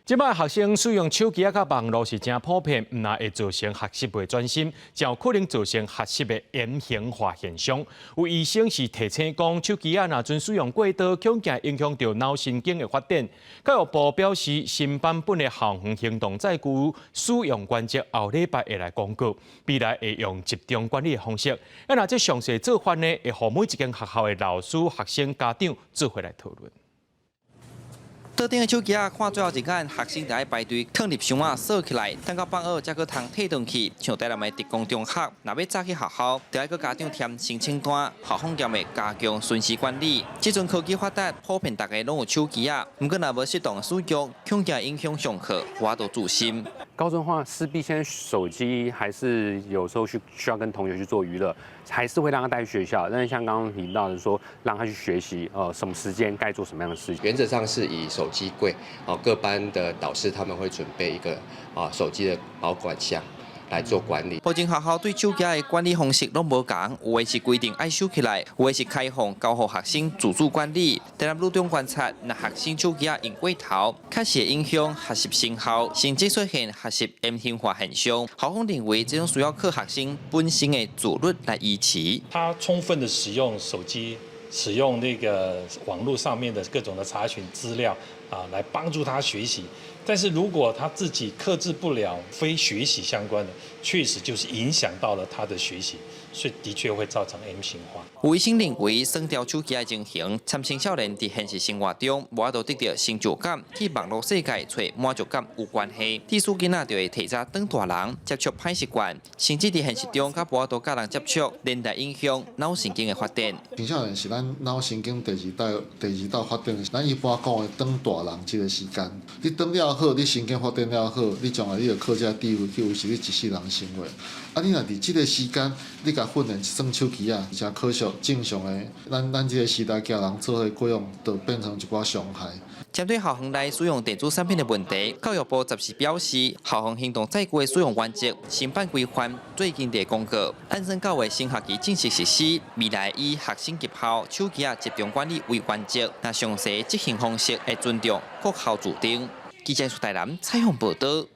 即摆学生使用手机甲网络是真普遍，毋但会造成学习袂专心，更有可能造成学习的严刑化现象。有医生是提醒讲，手机若准使用过多，恐惊影响到脑神经的发展。教育部表示，新版本的校园行动载具使用原则后礼拜会来公告，未来会用集中管理的方式。若这详细做法呢，会互每一间学校的老师、学生、家长做伙来讨论。 特定的手机看最后一眼，学生就爱排队放入箱仔锁起来，等到放学才去通退回去。像台南的职工中学，若要早去学校，就要去家长填申请单。校方也会加强巡视管理。这阵科技发达，普遍大家拢有手机不过若无适当使用，恐惊影响上课，活动自心。高中的话，势必现在手机还是有时候需要跟同学去做娱乐，还是会让他带去学校。但是像刚刚提到的说，让他去学习，什么时间该做什么样的事情。原则上是以手机柜，各班的导师他们会准备一个手机的保管箱。 来做管理。目前学校对手机的管理方式拢无同，有的是规定爱收起来，有的是开放交予学生自主管理。但在路中观察，若学生手机用过头，确实会影响学习成效，甚至出现学习严刑化现象。校方认为，这种需要靠学生本身的自律来维持。他充分的使用手机。 使用那个网络上面的各种的查询资料来帮助他学习。但是如果他自己克制不了非学习相关的，确实就是影响到了他的学习，所以的确会造成 M 型化。有医生认为，删掉手机的情形，参青少年在现实生活中无法度得到成就感，去网络世界找满足感有关系。致使囡仔就会提早当大人，接触歹习惯，甚至在现实中甲无法度甲人接触，连带影响脑神经的发展。青少年是咱脑神经第二道发展，咱一般讲的当大人这个时间，你当了好，你神经发展了好，你将来你就靠这地位去维持你一世人生活。啊，你若伫这个时间，你甲训练一耍手机真可惜。正常的，咱这个时代家人做伙过用，就变成一寡伤害。针对校园内使用电子产品的问题，教育部及时表示，校园行动载具的使用原则新版规范最近在公告，按算9月新学期正式实施。未来以学生及校手机集中管理为原则，那详细执行方式会尊重各校制定。记者苏台南采访报道。